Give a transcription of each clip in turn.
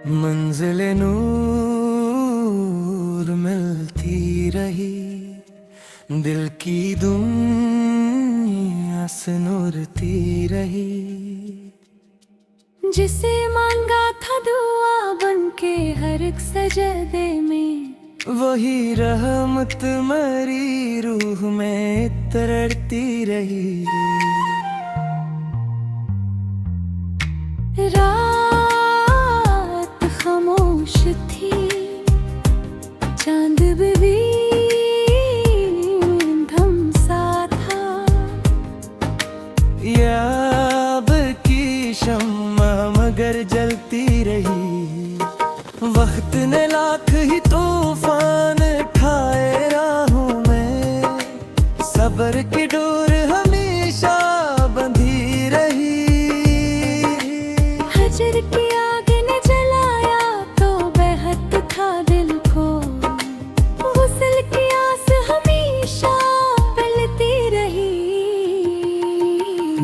मंजिले नूर मिलती रही, दिल की दुनिया से नूरती रही। जिसे मांगा था दुआ बनके हर एक सजदे में, वही रहमत मेरी रूह में तरड़ती रही। रात खामोश थी, चांद भी धमसा था। याब की शम्मा मगर जलती रही। वक्त ने लाख ही तूफान ठाए राहों में, सब्र की डोर हमेशा बंधी रही। हजर की आग ने जलाया तो बेहद था दिल को, गुस्ल की आस हमेशा पलती रही।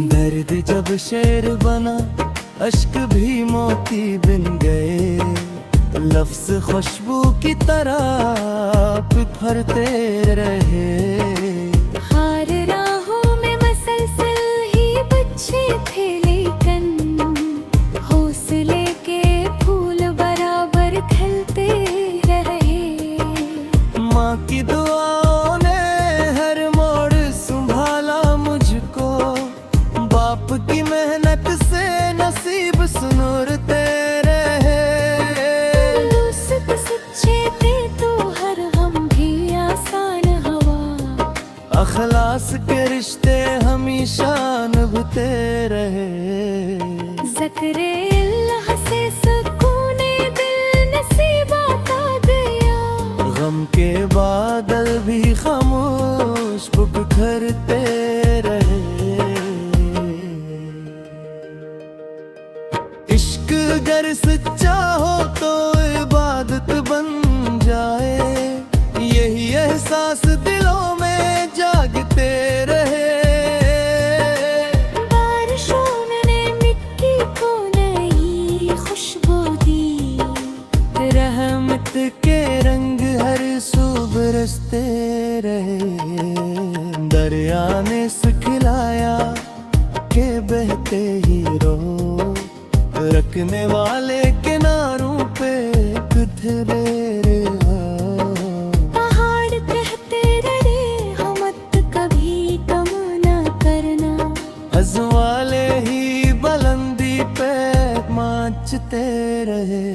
दर्द जब शेर बना, अश्क भी मोती बिन गए। लफ्ज खुशबू की तरह बिखरते रहे। हार राहों में मसलसल ही बच्चे थे, लेकिन हौसले के फूल बराबर खिलते रहे। माँ की दुआओं ने हर मोड़ संभाला मुझको, बाप की मेहनत से नसीब सुनूरते रहे। दोस्त सच्चे थे तो हर गम भी आसान हवा, अखलास के रिश्ते हमेशा निभते रहे। ज़िक्रे अल्लाह से सुकूने दिल नसीब आता गया। गम के बादल भी खामोश बिखरते रहे। इश्क अगर सच्चा हो तो इबादत बन जाए, यही एहसास दिलों में जागते रहे। बारिशों ने मिट्टी को नई खुशबू दी, रहमत के रंग हर सू बरसते रहे। दरिया ने सिखलाया के बहते ही रहो, रखने वाले किनारों पे किधरे रहो। पहाड़ कहते रहे हम मत कभी कम न करना, हज़ वाले ही बुलंदी पे नाचते रहे।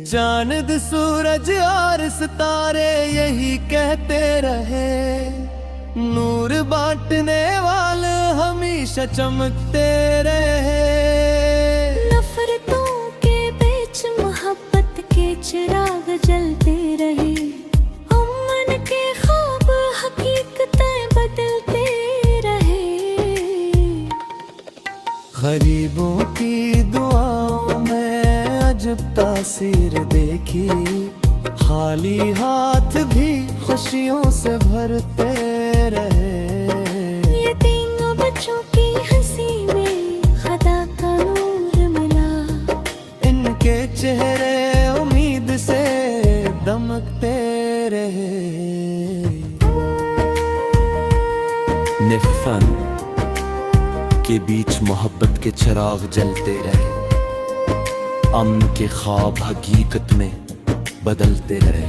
चांद सूरज और सितारे यही कहते रहे, नूर बांटने वाले हमेशा चमकते रहे। नफरतों के बीच मोहब्बत के चिराग जलते रहे। अमन के ख्वाब हकीकतें बदलते रहे। गरीबों की दुआओं में अजब तासीर देखी, खाली हाथ भी खुशियों से भरते रहे। यतीम बच्चों की हंसी में खुदा का नूर मिला, इनके चेहरे उम्मीद से दमकते रहे। निफन के बीच मोहब्बत के चिराग जलते रहे। अमन के ख्वाब हकीकत में बदलते रहे।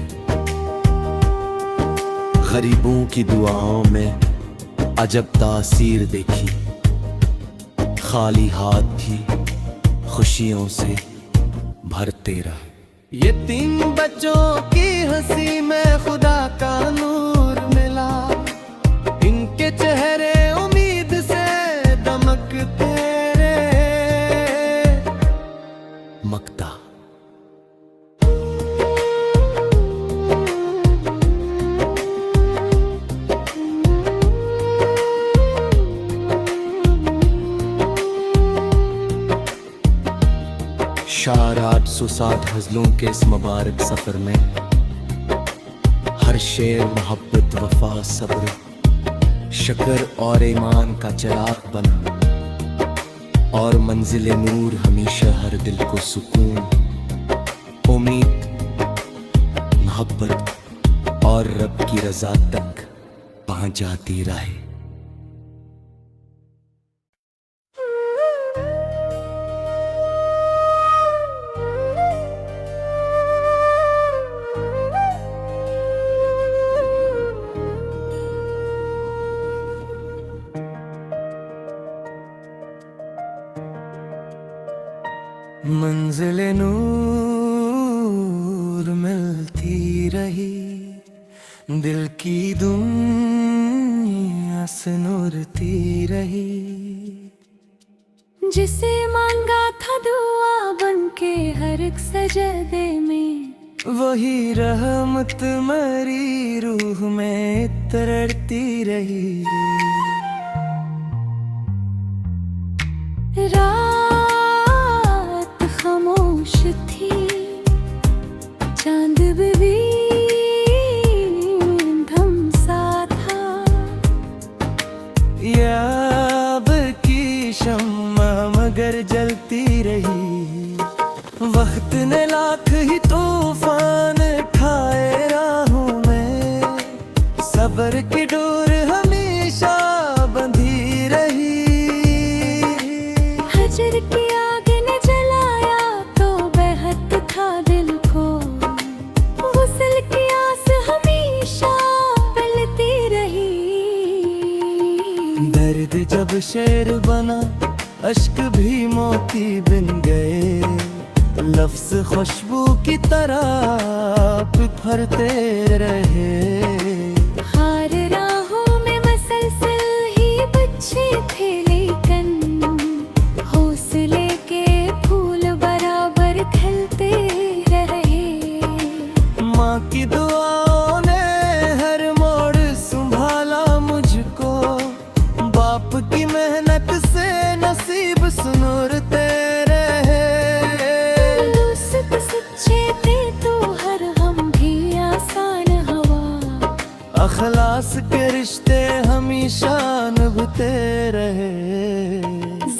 गरीबों की दुआओं में अजब तासीर देखी, खाली हाथ भी खुशियों से भरते रहे। यतीम बच्चों की हंसी में खुदा का नूर मिला, इनके चेहरे उम्मीद से दमकते रहे। मक्ता शार 807 गज़लों के इस मुबारक सफ़र में हर शेर मोहब्बत, वफा, सब्र, शक्र और ईमान का चिराग बना और मंजिल नूर हमेशा हर दिल को सुकून मोहब्बत और रब की रजा तक पहुंचाती रहे। मंजिले नूर मिलती रही, दिल की दुनिया से नूरती रही। जिसे मांगा था दुआ बनके हर एक सजदे में, वही रहमत मेरी रूह में तरती रही। रात खामोश थी, चांद भी धमसा था। याब की शम्मा मगर जलती रही। वक्त ने लाख ही तूफान ठाए राहों में, सब्र की डोर हमेशा बंधी रही। हजर की आग ने जलाया तो बेहद था दिल को, गुस्ल की आस हमेशा पलती रही। दर्द जब शेर बना, अश्क भी मोती बिन गए। लफ्ज खुशबू की तरह बिखरते रहे। हार राहों में मसलसल ही बच्चे थे, लेकिन हौसले के फूल बराबर खिलते रहे। माँ की दुआओं ने हर मोड़ संभाला मुझको, बाप की मेहनत से नसीब सुनूरते रहे। दोस्त सच्चे थे तो हर गम भी आसान हवा, अखलास के रिश्ते हमेशा निभते रहे।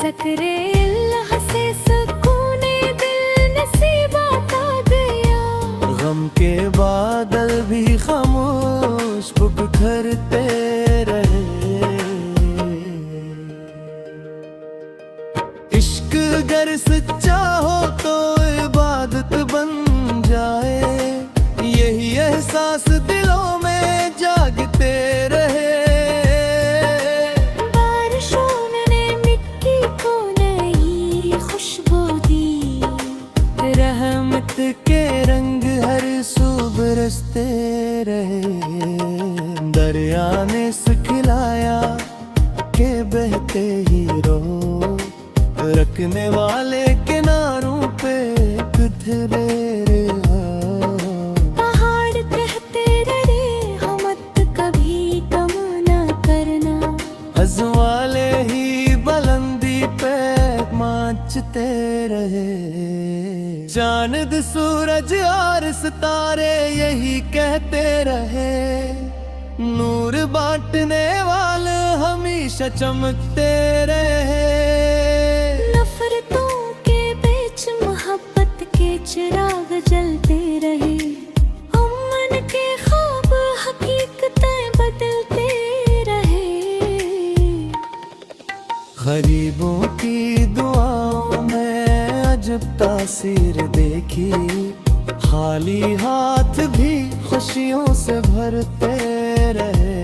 ज़िक्रे अल्लाह से सुकूने दिल नसीब आता गया। गम के बादल भी खामोश बिखरते रहे। इश्क अगर सच्चा हो तो इबादत बन जाए, यही एहसास दिलों में जागते रहे। बारिशों ने मिट्टी को नई खुशबू दी, रहमत के रंग हर सू बरसते रहे। दरिया ने सिखलाया के बहते ही रहो, रखने वाले किनारों पे किधरे रहो। पहाड़ कहते रहे हम मत कभी कम न करना, हज़ वाले ही बुलंदी पे नाचते रहे। चांद सूरज और सितारे यही कहते रहे, नूर बांटने वाले हमेशा चमकते रहे। नफरतों के बीच मोहब्बत के चिराग जलते रहे। अमन के ख्वाब हकीकतें बदलते रहे। गरीबों की दुआओं में अजब तासीर देखी, खाली हाथ भी खुशियों से भरते रहे।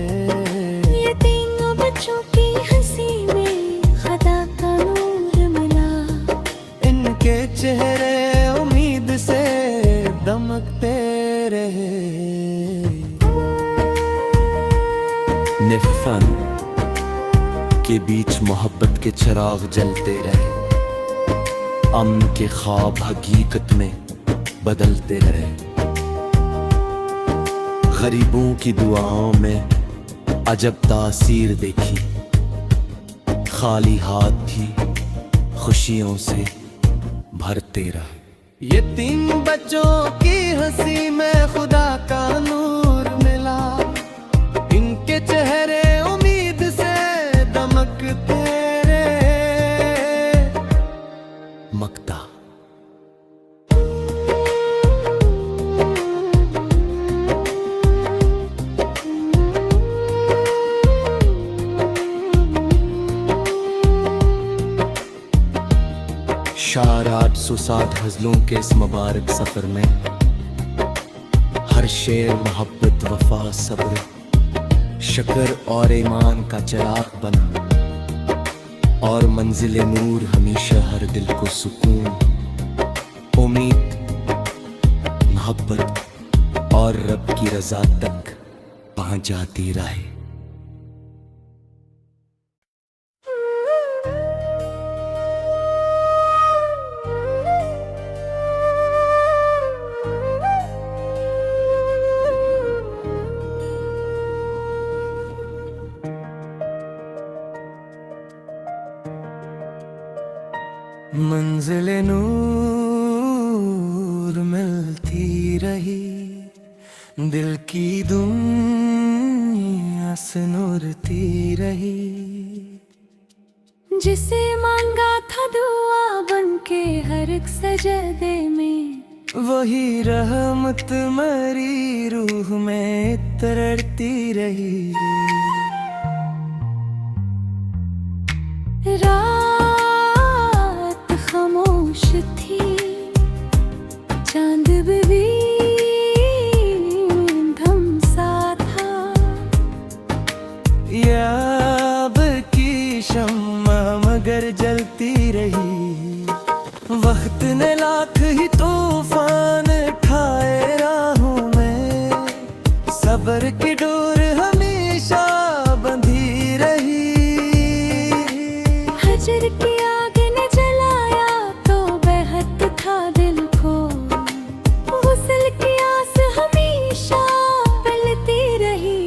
यतीम बच्चों की हंसी में खुदा का नूर मिला, इनके चेहरे उम्मीद से दमकते रहे। निफन के बीच मोहब्बत के चिराग जलते रहे। अमन के ख्वाब हकीकत में बदलते रहे। गरीबों की दुआओं में अजब तासीर देखी, खाली हाथ भी खुशियों से भरते रहे। यतीम बच्चों की हंसी में खुदा का नूर मिला, इनके चेहरे उम्मीद से दमकते रहे। मक्ता शार 807 गज़लों के इस मुबारक सफ़र में हर शेर मोहब्बत वफा सब्र शक्र और ईमान का चिराग बना और मंजिल नूर हमेशा हर दिल को सुकून उम्मीद मोहब्बत और रब की रज़ा तक पहुंचाती रहे। मंजिल नूर मिलती रही, दिल की दुनिया से नूरती रही। जिसे मांगा था दुआ बनके हर एक सजदे में, वही रहमत मेरी रूह में तरड़ती रही। रात खामोश थी, चांद भी धमसा था। याब की शम्मा मगर जलती रही। वक्त ने लाख ही तूफान ठाए राहों में, सब्र की डोर हमेशा बंधी रही। हजर की आग ने जलाया तो बेहद था दिल को, गुस्ल की आस हमेशा पलती रही।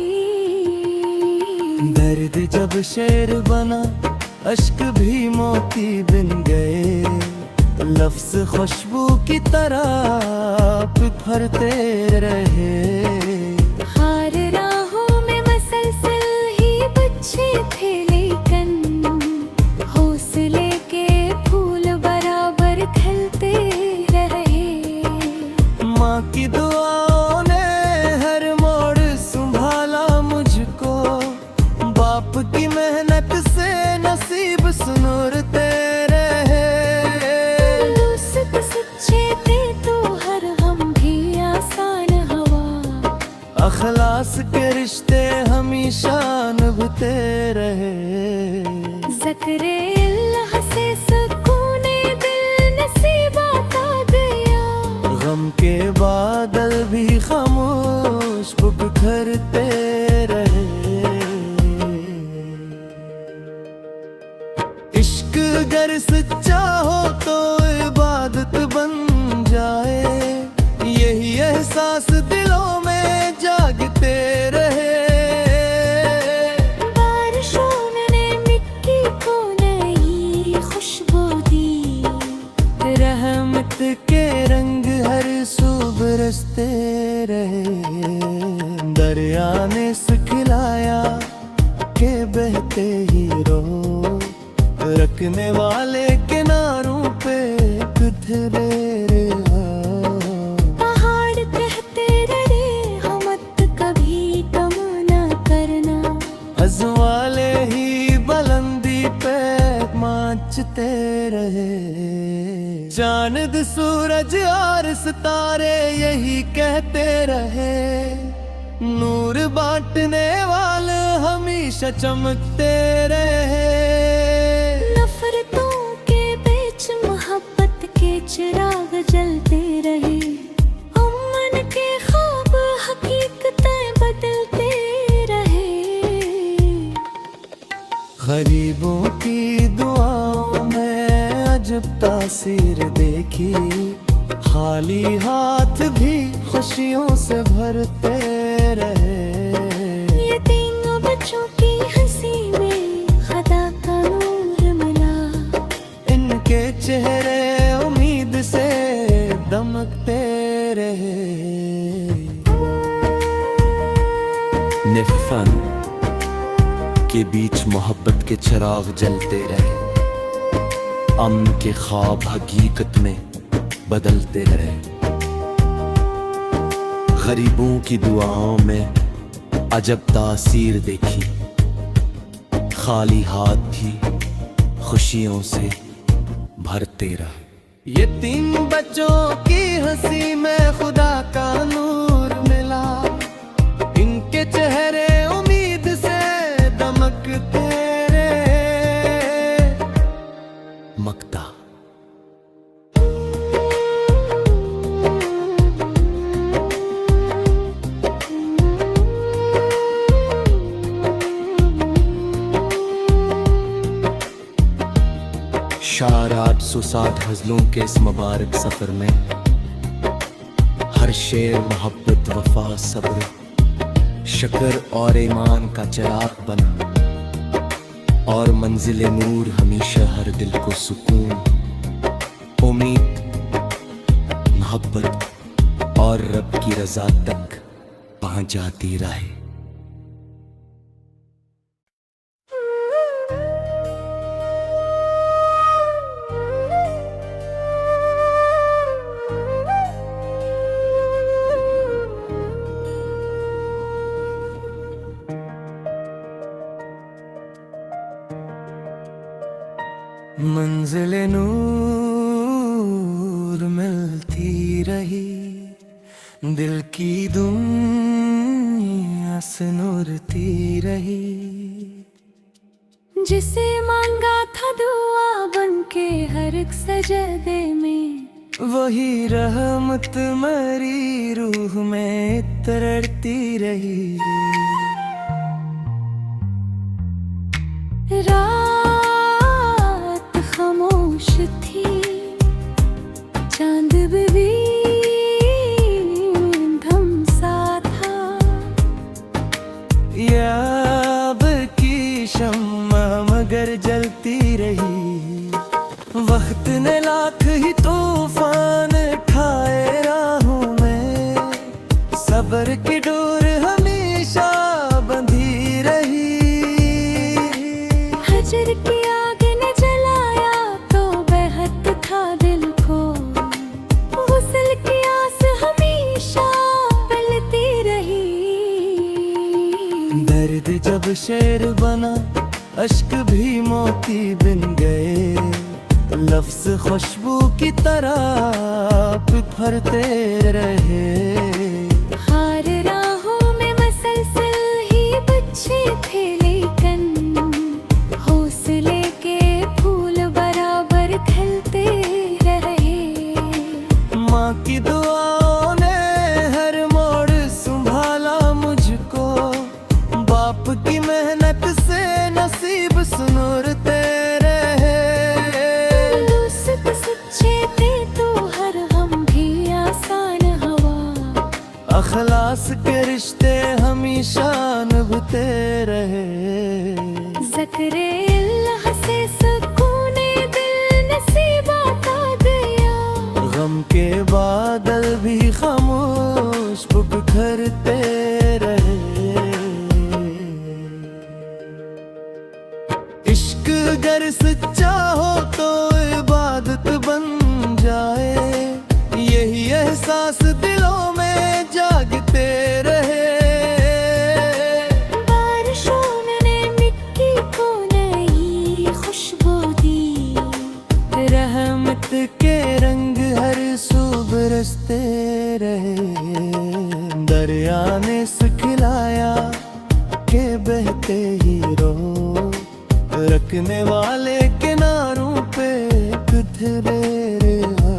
दर्द जब शेर बना, अश्क भी मोती बिन गए। लफ्ज खुशबू की तरह बिखरते रहे। हार राहों में मसलसल ही बच्चे थे, लेकिन हौसले के फूल बराबर खिलते रहे। माँ की दुआओं ने हर मोड़ संभाला मुझको, बाप की मेहनत से नसीब सुनूरते रहे। दोस्त सच्चे थे तो हर हम भी आसान हवा, अखलास के रिश्ते हमेशा निभते रहे। ज़िक्रे अल्लाह से सुकूने दिल नसीब आता गया। गम के बादल भी खामोश बिखरते रहे। इश्क अगर सच्चा हो तो इबादत बन जाए, यही एहसास दिलों में जागते रहे। बारिशों ने मिट्टी को नई खुशबू दी, रहमत के रंग हर सू बरसते रहे। दरिया ने सिखलाया के बहते ही रहो, रखने वाले किनारों पे किधरे रहो। पहाड़ कहते रहे हमत कभी कम न करना, हज़ वाले ही बुलंदी पे नाचते रहे। चांद सूरज और सितारे यही कहते रहे, नूर बांटने वाले हमेशा चमकते रहे। नफरतों के बीच मोहब्बत के चिराग जलते रहे। अमन के ख्वाब हकीकतें बदलते रहे। गरीबों की दुआओं में अजब तासीर देखी, खाली हाथ भी खुशियों से भरते रहे। यतीम बच्चों की हंसी में खुदा का नूर मिला, इनके चेहरे उम्मीद से दमकते रहे। निफन के बीच मोहब्बत के चिराग जलते रहे, अमन के ख्वाब हकीकत में बदलते रहे। गरीबों की दुआओं में अजब तासीर देखी, खाली हाथ भी खुशियों से भरते रहे। ये तीन बच्चों की हंसी में खुदा का नूर मिला, इनके चेहरे उम्मीद से दमकते रहे। मक्ता। शार 860 गज़लों के इस मुबारक सफ़र में हर शेर मोहब्बत, वफा, सब्र, शक्र और ईमान का चिराग बना, और मंजिल नूर हमेशा हर दिल को सुकून, उम्मीद, मोहब्बत और रब की रज़ा तक पहुंचाती रहे। मंजिल नूर मिलती रही, दिल की दुनिया से नूरती रही। जिसे मांगा था दुआ बनके हर एक सजदे में, वही रहमत मेरी रूह में तरती रही। रात खामोश थी, चांद भी धमसा था, याब की शम्मा मगर जलती रही। वक्त ने लाख ही तूफान ठाए राहों में, सब्र की डोर हमेशा बंधी रही। हजर की आग ने जलाया तो बेहद था दिल को, गुस्ल की आस हमेशा पलती रही। दर्द जब शेर बना, अश्क भी मोती बिन गए, लफ्ज खुशबू की तरह बिखरते रहे। हार राहों में मसलसल ही बच्चे थे, लेकिन हौसले के फूल बराबर खिलते रहे। माँ की दुआओं ने हर मोड़ संभाला मुझको, बाप की मेहनत से नसीब सुनूरते रहे। दोस्त सच्चे थे तो हर हम भी आसान हवा, अखलास के रिश्ते हमेशा निभते रहे। ज़िक्रे अल्लाह से सुकूने दिल नसीब आता गया, गम के बादल भी खामोश बिखरते रहे। इश्क अगर सच्चा हो तो इबादत बन जाए, यही एहसास दिलों में जागते रहे। बारिशों ने मिट्टी को नई खुशबू दी, रहमत के रंग हर सू बरसते रहे। दरिया ने सिखलाया के बहते ही रहो, रखने वाले किनारों पे किधरे रहो।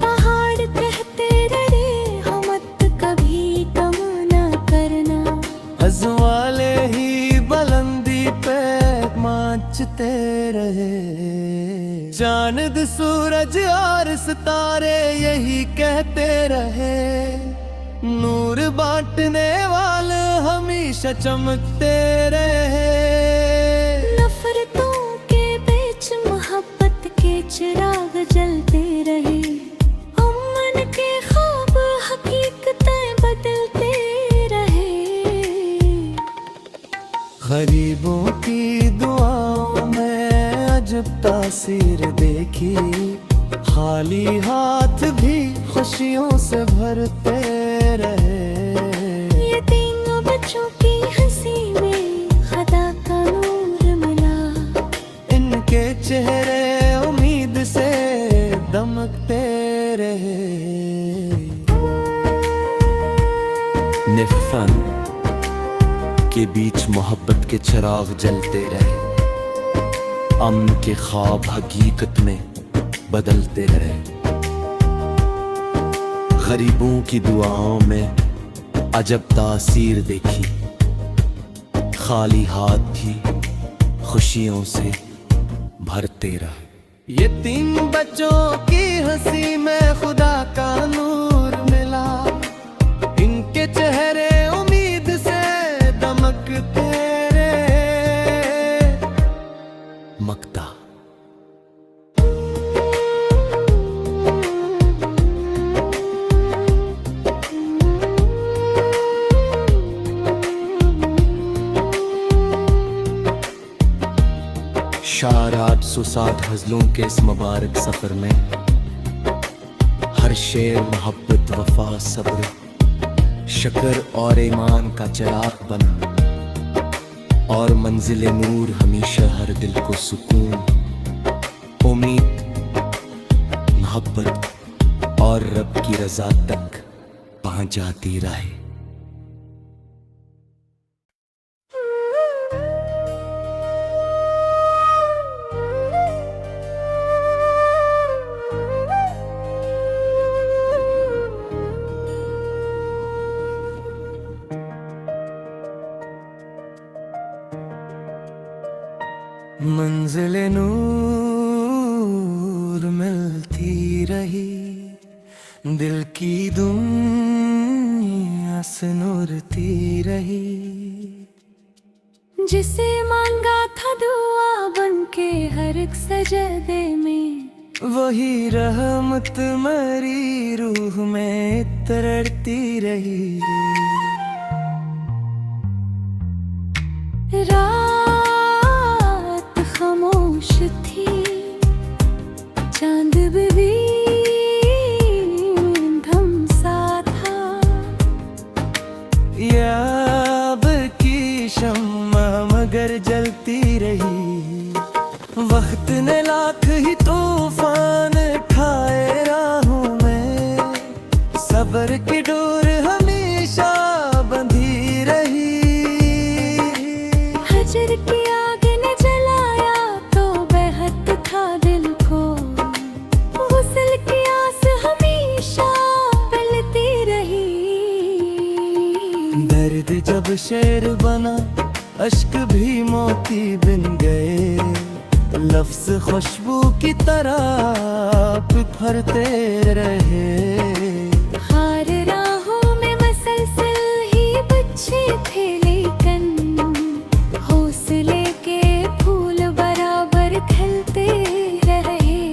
पहाड़ कहते रहे हम मत कभी कम न करना, हज़ वाले ही बुलंदी पे नाचते रहे। चांद सूरज और सितारे यही कहते रहे, नूर बांटने वाले हमेशा चमकते रहे। नफरतों के बीच मोहब्बत के चिराग जलते रहे, अमन के ख्वाब हकीकतें बदलते रहे। गरीबों की दुआओं में अजब तासीर देखी, खाली हाथ भी खुशियों से भरते रहे। ये तीनों बच्चों की हंसी में खुदा का नूर मिला, इनके चेहरे उम्मीद से अपने फन के बीच मोहब्बत के चिराग जलते रहे, अमन के ख्वाब हकीकत में बदलते रहे। गरीबों की दुआओं में अजब तासीर देखी, खाली हाथ भी खुशियों से भरते रहे। ये 3 बच्चों की हंसी में खुदा का नूर मिला, इनके चेहरे उम्मीद से दमकते रहे। मक्ता शार 807 गज़लों के इस मुबारक सफर में हर शेर मोहब्बत, वफा, सब्र, शक्र और ईमान का चिराग बना, और मंजिल नूर हमेशा हर दिल को सुकून, उम्मीद, मोहब्बत और रब की रज़ा तक पहुंचाती रहे। मंजिल नूर मिलती रही, दिल की दुनिया से नूरती रही। जिसे मांगा था दुआ बनके हर एक सजदे में, वही रहमत मेरी रूह में तरड़ती रही। रात खामोश थी, चांद भी धमसा था। याब की शम्मा मगर जलती रही, वक्त ने लाख ही तूफान खाए राहों में, सब्र की डोर हमेशा बंधी रही। हजर की आग ने जलाया तो बेहद था दिल को, गुस्ल की आस हमेशा पलती रही। दर्द जब शेर बना, अश्क भी मोती बन गए, लफ्ज खुशबू की तरह बिखरते रहे। हार राहों में मसलसल ही बच्चे थे, लेकिन हौसले के फूल बराबर खिलते रहे।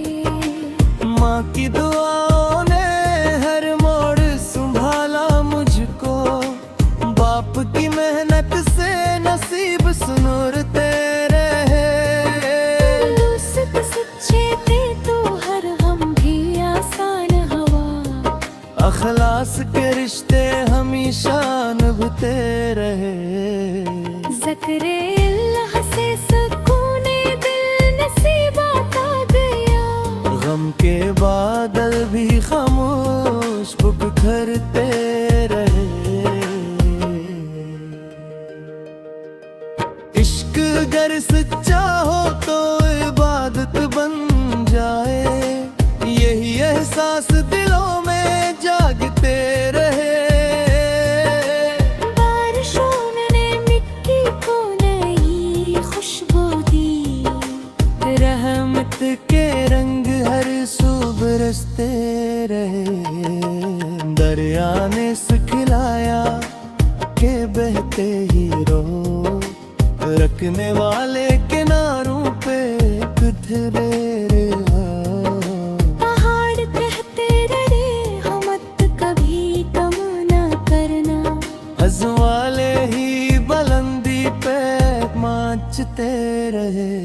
माँ की दुआओं ने हर मोड़ संभाला मुझको, बाप की मेहनत से नसीब सुनूरते रहे। दोस्त सच्चे थे तो हर हम भी आसान हवा, अखलास के रिश्ते हमेशा निभते रहे। ज़िक्रे अल्लाह से सुकूने दिल नसीब आता गया, गम के बादल भी खामोश बिखरते रहे। इश्क अगर सच्चा हो तो इबादत बन जाए, यही एहसास दिलों में जागते रहे। बारिशों ने मिट्टी को नई खुशबू दी, रहमत के रंग हर सू बरसते रहे। दरिया ने सिखलाया के बहते ही रहो, रखने वाले किनारों पे किधरे रहो। पहाड़ कहते रहे हम मत कभी कम न करना, हज़ वाले ही बुलंदी पे नाचते रहे।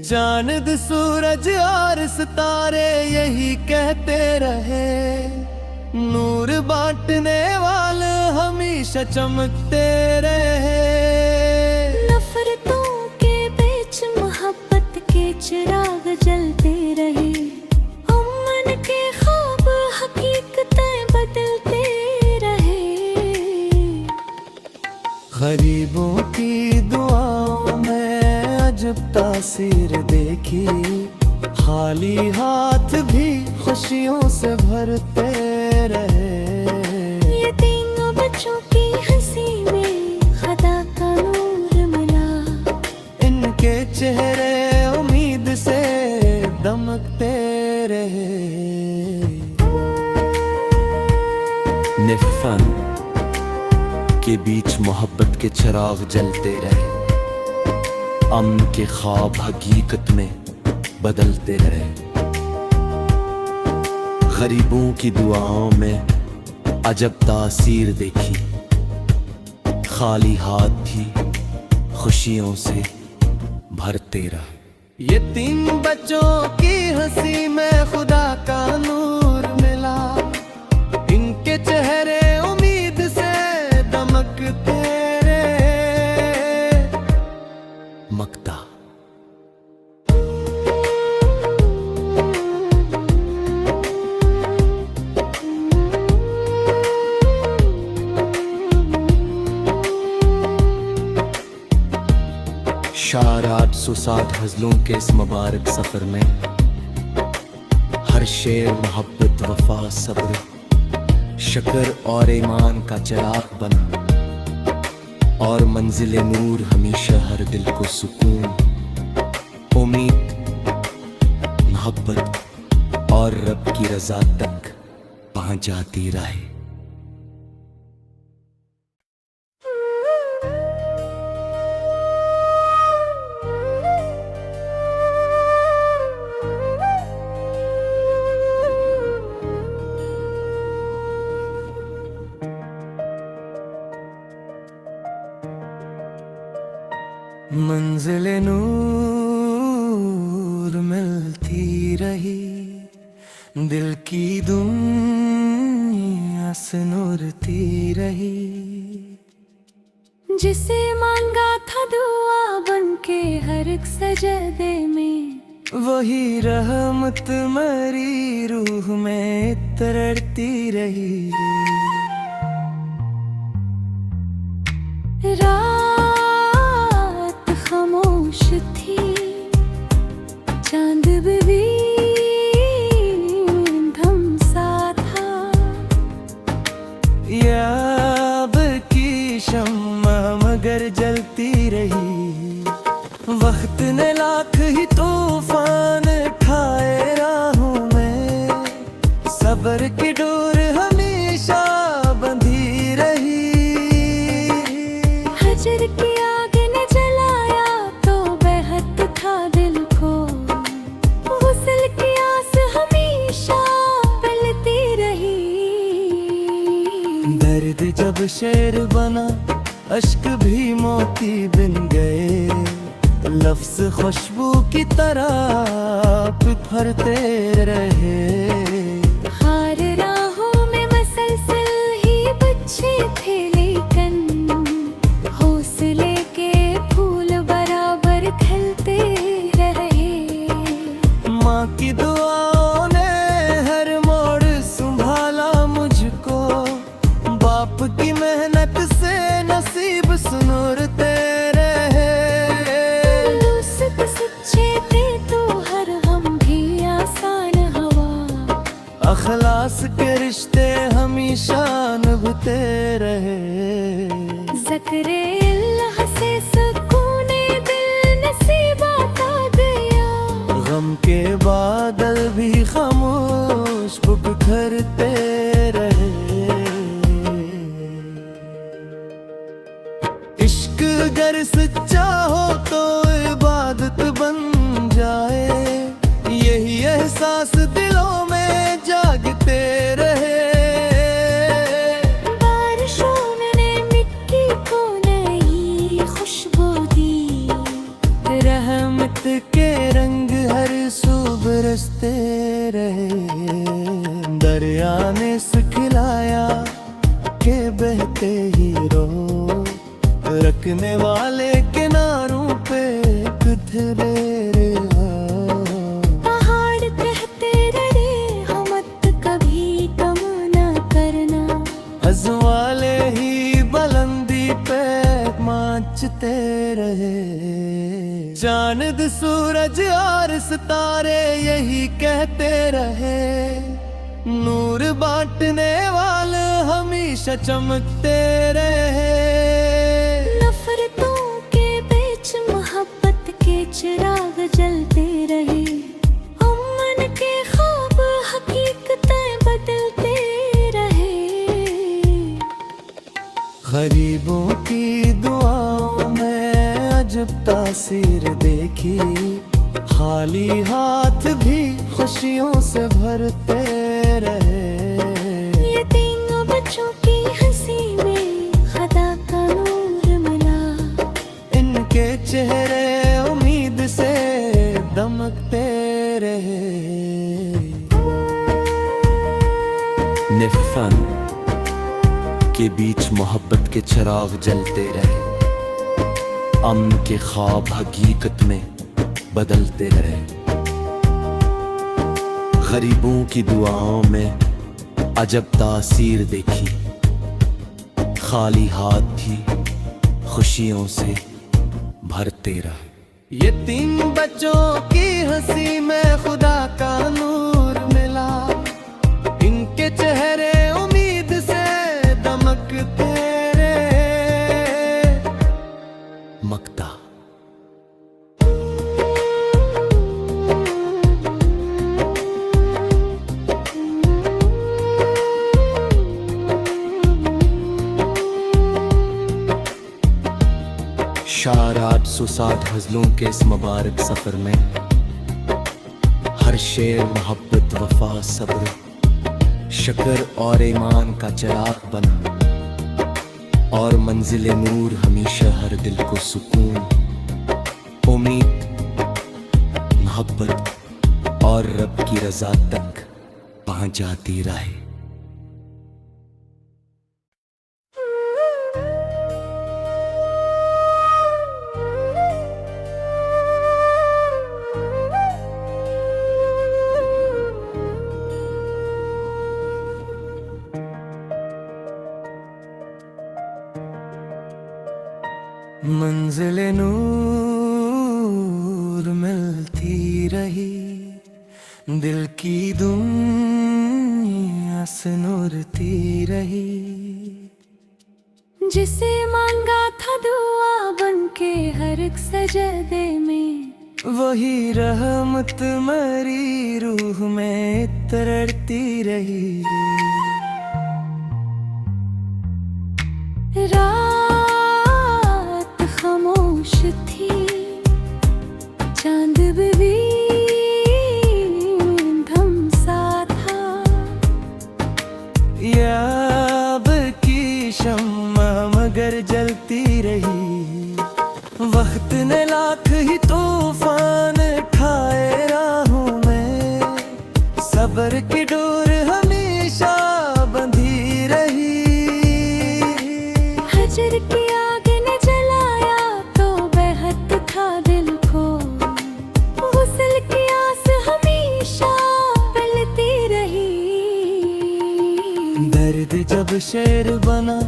चांद सूरज और सितारे यही कहते रहे, नूर बांटने वाले हमेशा चमकते रहे। नफरतों के बीच मोहब्बत के चिराग जलते रहे, अमन के ख्वाब हकीकतें बदलते रहे। गरीबों की दुआओं में अजब तासीर देखी, खाली हाथ भी खुशियों से भरते रहे। ये तीनों बच्चों की हंसी में खुदा का नूर मिला, इनके चेहरे उम्मीद से दमकते रहे। निफन के बीच मोहब्बत के चिराग जलते रहे, अमन के ख्वाब हकीकत में बदलते रहे। गरीबों की दुआओं में अजब तासीर देखी, खाली हाथ भी खुशियों से भरते रहे। ये तीन बच्चों की हंसी में खुदा का नूर मिला, इनके चेहरे उम्मीद से दमकते रहे। मक्ता शार 807 गज़लों के इस मुबारक सफर में हर शेर मोहब्बत, वफा, सब्र, शक्र और ईमान का चिराग बना, और मंजिल नूर हमेशा हर दिल को सुकून, उम्मीद, मोहब्बत और रब की रजा तक पहुंचाती रहे। मंजिल नूर मिलती रही, दिल की दुनिया से नूरती रही। जिसे मांगा था दुआ बनके हर एक सजदे में, वही रहमत मेरी रूह में तरड़ती रही। रात खामोश थी, चांद भी धमसा था, याब की शम्मा मगर जलती रही। वक्त ने लाख ही तूफान ठाए राहों में, सब्र की डोर हमेशा बंधी रही। हजर की आग ने जलाया तो बेहद था दिल को, वसल की आस हमेशा पलती रही। दर्द जब शेर बना, अश्क भी मोती बिन गए, लफ्ज खुशबू की तरह बिखरते रहे। हार राहों में मसलसल ही बच्चे थे, लेकिन हौसले के फूल बराबर खिलते रहे। माँ की दुआओं ने हर मोड़ संभाला मुझको, बाप की मेहनत से नसीब सुनूरते रहे। दोस्त सच्चे थे तो हर गम भी आसान हवा, अखलास के रिश्ते हमेशा निभते रहे। ज़िक्रे अल्लाह से सुकूने दिल नसीब आता गया, गम के बादल भी खामोश बिखरते रहे। इश्क अगर सच्चा हो तो इबादत बन जाए, यही एहसास दिलों में जागते रहे। बारिशों ने मिट्टी को नई खुशबू दी, रहमत के रंग हर सू बरसते रहे। दरिया ने सिखलाया के बहते ही रहो, रखने वाले किनारों पे किधरे रहो। पहाड़ कहते रहे हमत कभी कम न करना, हज़ वाले ही बुलंदी पे बहते रहे। चांद सूरज और सितारे यही कहते रहे, नूर बांटने वाले हमेशा चमकते रहे। नफरतों के बीच मोहब्बत के चिराग जलते रहे, अमन के ख्वाब हकीकतें बदलते रहे। गरीबों की दुआओं में अजब तासीर देखी, खाली हाथ भी खुशियों से भरते रहे। ये तीनों बच्चों की हंसी में खुदा का नूर मिला, इनके चेहरे उम्मीद से दमकते रहे। निफन के बीच मोहब्बत के चिराग जलते रहे, अमन के ख्वाब हकीकत में बदलते रहे। गरीबों की दुआओं में अजब तासीर देखी, खाली हाथ भी खुशियों से भरते रहे। ये तीन बच्चों की हंसी में खुदा का नूर मिला, इनके चेहरे उम्मीद से दमकते रहे। मक्ता शार 860 गज़लों के इस मुबारक सफ़र में हर शेर मोहब्बत, वफा, सब्र, शक्र और ईमान का चिराग बना, और मंजिल नूर हमेशा हर दिल को सुकून, उम्मीद, मोहब्बत और रब की रज़ा तक पहुंचाती रहे। मंजिल नूर मिलती रही, दिल की दुनिया से नूरती रही। जिसे मांगा था दुआ बनके हर एक सजदे में, वही रहमत मेरी रूह में तरड़ती रही। रात खामोश थी, चांद भी धमसा था, याब की शम्मा मगर जलती रही। वक्त ने लाख ही तूफान ठाए राहों में, सब्र की डोर हमेशा बंधी रही। हजर की आग ने जलाया तो बेहद था दिल को, गुस्ल की आस हमेशा पलती रही। दर्द जब शेर बना,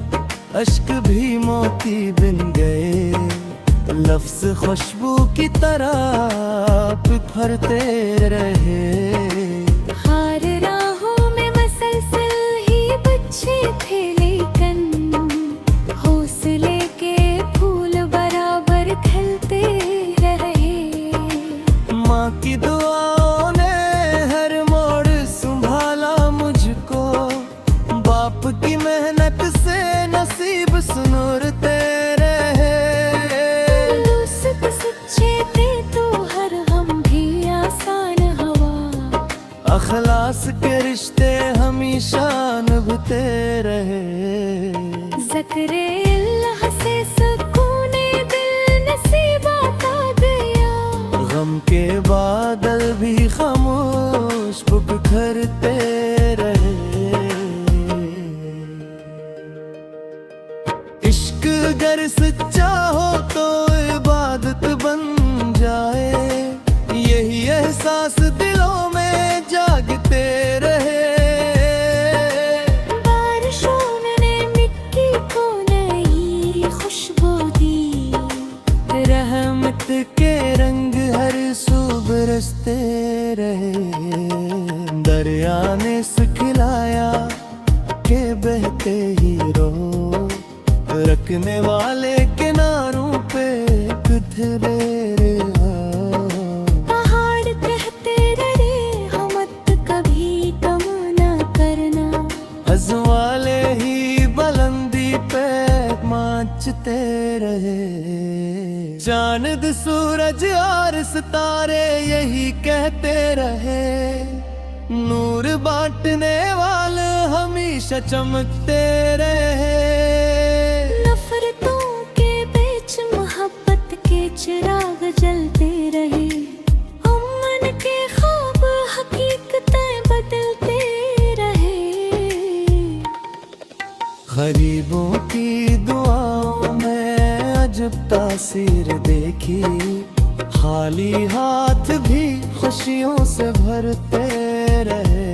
अश्क भी मोती बिन गए, लफ्ज खुशबू की तरह बिखरते रहे। हार राहों में मसलसल ही बच्चे थे, लेकिन हौसले के फूल बराबर खिलते रहे। माँ की दुआओं ने हर मोड़ संभाला मुझको, बाप की मेहनत से नसीब सुनूरते रहे। दोस्त सच्चे थे तो हर गम भी आसान हवा, अखलास के रिश्ते हमेशा निभते रहे। ज़िक्रे अल्लाह से सुकूने दिल नसीब आता गया, गम के बादल भी खामोश बिखरते रहे। इश्क अगर सच्चा हो तो इबादत बन जाए, यही एहसास दिलों में जागते रहे। बारिशों ने मिट्टी को नई खुशबू दी, दरिया ने सिखलाया के बहते ही रहो, रखने वाले किनारों पे किधरे पहाड़ कहते रहे हम मत कभी कम न करना, हज वाले ही बुलंदी पे नाचते रहे। चांद सूरज और सितारे यही कहते रहे, नूर बांटने वाले हमेशा चमकते रहे। नफरतों के बीच मोहब्बत के चिराग जलते रहे, अमन के ख्वाब हकीकतें बदलते रहे। गरीबों की दुआओं में अजब तासीर देखी, खाली हाथ भी खुशियों से भरते रहे।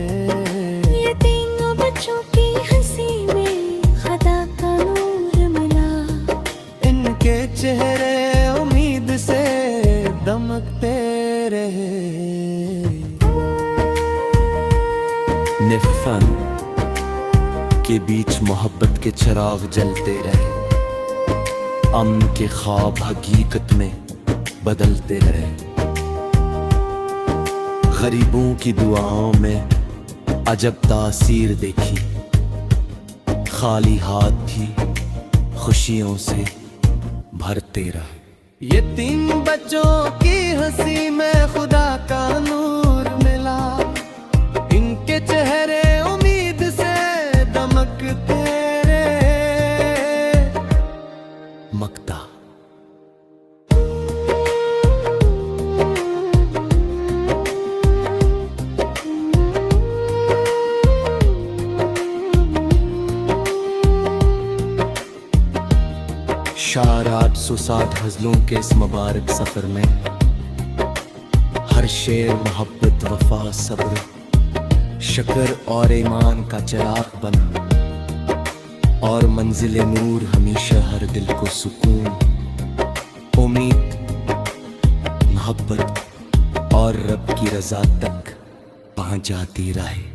ये तीनों बच्चों की हंसी में खुदा का नूर मिला, इनके चेहरे उम्मीद से दमकते रहे। निफन के बीच मोहब्बत के चिराग जलते रहे, अमन के ख्वाब हकीकत में बदलते रहे। गरीबों की दुआओं में अजब तासीर देखी, खाली हाथ भी खुशियों से भरते रहे। ये तीन बच्चों की हंसी में खुदा का नूर मिला, इनके चेहरे उम्मीद से दमकते रहे। मक्ता शार 860 गज़लों के इस मुबारक सफर में हर शेर मोहब्बत वफा सब्र शक्र और ईमान का चिराग बना, और मंजिल नूर हमेशा हर दिल को सुकून, उम्मीद, मोहब्बत और रब की रजा तक पहुंचाती रहे।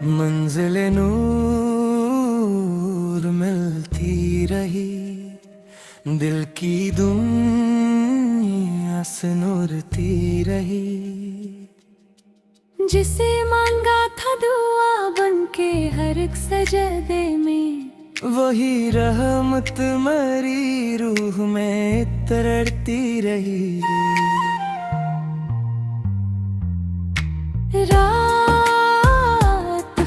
मंजिल नूर मिलती रही, दिल की दुनिया से नूरती रही। जिसे मांगा था दुआ बनके हर एक सजदे में, वही रहमत मरी रूह में तरड़ती रही। रात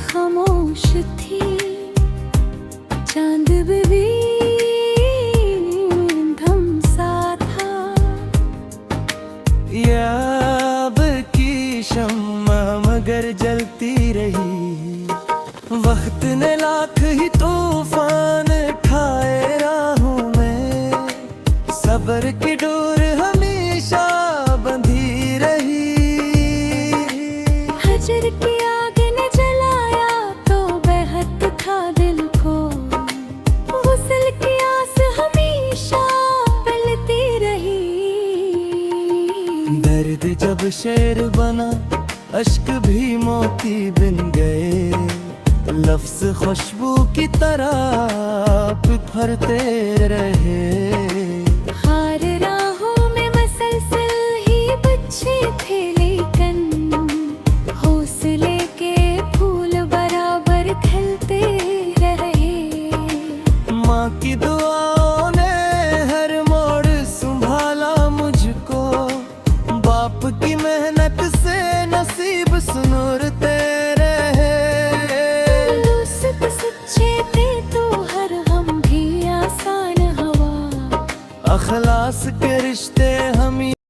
खामोश थी, चांद भी धमसा था, याब की शम्मा मगर जलती रही। वक्त ने लाख ही तूफान ठाए राहों में, सब्र की डोर हमेशा बंधी रही। हजर की आग ने जलाया तो बेहद था दिल को, गुस्ल की आस हमेशा पलती रही। दर्द जब शेर बना अश्क भी मोती बिन गए, लफ्ज खुशबू की तरह बिखरते रहे। हार राहों में मसलसल ही बच्चे थे, लेकिन हौसले के फूल बराबर खिलते रहे। माँ की दुआओं ने हर मोड़ संभाला मुझको, बाप की मेहनत से नसीब सुनूरते रहे। दोस्त सच्चे थे तो हर हम भी आसान हवा, अखलास के रिश्ते